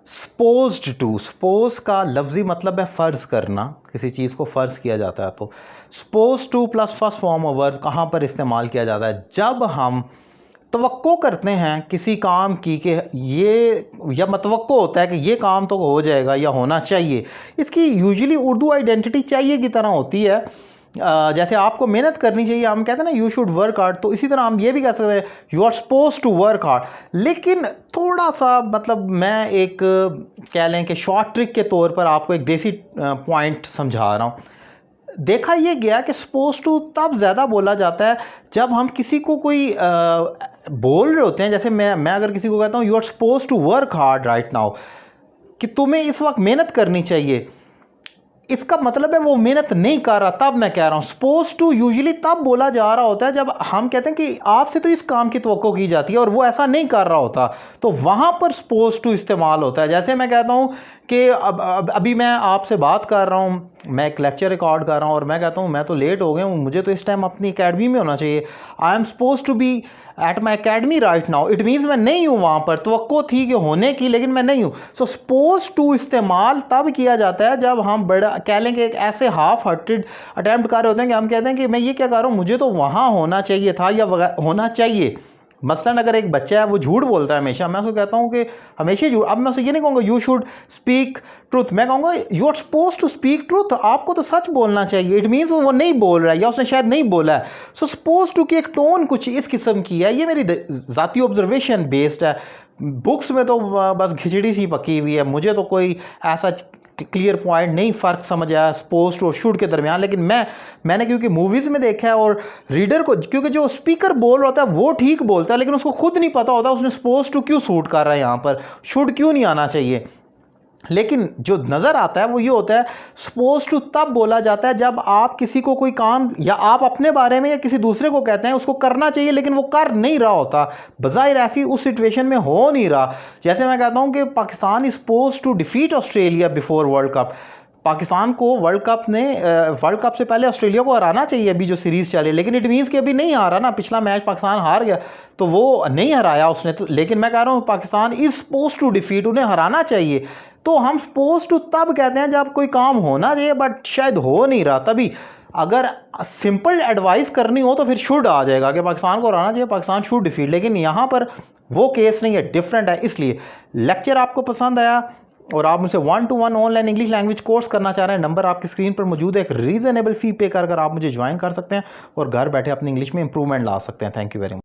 Supposed to, suppose का लफ्ज़ी मतलब है फ़र्ज़ करना, किसी चीज़ को फ़र्ज़ किया जाता है। तो suppose two plus first form of verb कहाँ पर इस्तेमाल किया जाता है? जब हम तवक्को करते हैं किसी काम की कि ये, या मतवक्को होता है कि ये काम तो हो जाएगा या होना चाहिए। इसकी यूजुअली उर्दू आइडेंटिटी चाहिए की तरह होती है। जैसे आपको मेहनत करनी चाहिए, हम कहते हैं ना यू शुड वर्क हार्ड, तो इसी तरह हम ये भी कह सकते हैं you are suppose to work hard. लेकिन थोड़ा सा मतलब मैं एक कह लें कि शॉर्ट ट्रिक के तौर पर आपको एक देसी पॉइंट समझा रहा हूँ। देखा ये गया कि सपोज टू तब ज़्यादा बोला जाता है जब हम किसी को कोई बोल रहे होते हैं। जैसे मैं अगर किसी को कहता हूँ you are suppose to work hard right now, कि तुम्हें इस वक्त मेहनत करनी चाहिए, इसका मतलब है वो मेहनत नहीं कर रहा, तब मैं कह रहा हूँ। सपोज टू यूजुअली तब बोला जा रहा होता है जब हम कहते हैं कि आपसे तो इस काम की तवक्को की जाती है और वो ऐसा नहीं कर रहा होता, तो वहाँ पर सपोज टू इस्तेमाल होता है। जैसे मैं कहता हूँ कि अभी मैं आपसे बात कर रहा हूँ, मैं एक लेक्चर रिकॉर्ड कर रहा हूँ और मैं कहता हूँ मैं तो लेट हो गया हूँ, मुझे तो इस टाइम अपनी एकेडमी में होना चाहिए। I am suppose to be at my academy right now. It means मैं नहीं हूँ वहाँ पर, तवक्को थी कि होने की लेकिन मैं नहीं हूँ। सो सपोज टू इस्तेमाल तब किया जाता है जब हम बड़ा कह लें कि एक ऐसे हाफ हार्टेड अटैम्प्ट कर रहे होते हैं कि हम कहते हैं कि मैं ये क्या कर रहा हूँ, मुझे तो वहाँ होना चाहिए था या होना चाहिए। मसलन अगर एक बच्चा है वो झूठ बोलता है हमेशा, मैं उसको कहता हूँ कि हमेशा झूठ, अब मैं उससे ये नहीं कहूँगा यू शुड स्पीक ट्रूथ, मैं कहूँगा you are suppose to speak truth, आपको तो सच बोलना चाहिए। इट मीन्स वो नहीं बोल रहा है या उसने शायद नहीं बोला है। सो सपोज टू की एक टोन कुछ इस किस्म की है। ये मेरी ज़ाती ऑब्जर्वेशन बेस्ड है, बुक्स में तो बस खिचड़ी सी पकी हुई है, मुझे तो कोई ऐसा क्लियर पॉइंट नहीं, फ़र्क समझ आया सपोज टू और शुड के दरमियान। लेकिन मैंने क्योंकि मूवीज़ में देखा है और रीडर को, क्योंकि जो स्पीकर बोल रहा होता है वो ठीक बोलता है लेकिन उसको खुद नहीं पता होता उसने सपोज टू क्यों सूट कर रहा है, यहाँ पर शुड क्यों नहीं आना चाहिए। लेकिन जो नज़र आता है वो ये होता है सपोज टू तब बोला जाता है जब आप किसी को कोई काम, या आप अपने बारे में या किसी दूसरे को कहते हैं उसको करना चाहिए लेकिन वो कर नहीं रहा होता, बज़ाहिर ऐसी उस सिचुएशन में हो नहीं रहा। जैसे मैं कहता हूँ कि Pakistan is suppose to defeat Australia before world cup. Pakistan को वर्ल्ड कप से पहले ऑस्ट्रेलिया को हराना चाहिए अभी जो सीरीज़ चले, लेकिन इट मीन्स कि अभी नहीं हारा ना, पिछला मैच पाकिस्तान हार गया तो वो नहीं हराया उसने तो। लेकिन मैं कह रहा हूँ Pakistan is suppose to defeat, उन्हें हराना चाहिए। तो हम सपोज टू तब कहते हैं जब कोई काम होना चाहिए बट शायद हो नहीं रहा, तभी। अगर सिंपल एडवाइस करनी हो तो फिर शुड आ जाएगा कि पाकिस्तान को हराना चाहिए, पाकिस्तान शुड डिफीट। लेकिन यहाँ पर वो केस नहीं है, डिफरेंट है। इसलिए लेक्चर आपको पसंद आया और आप मुझसे 1-to-1 online English language course करना चाह रहे हैं, नंबर आपकी स्क्रीन पर मौजूद है। एक रीज़नेबल फ़ी पे कर आप मुझे ज्वाइन कर सकते हैं और घर बैठे अपनी इंग्लिश में इंप्रूवमेंट ला सकते हैं। Thank you very much.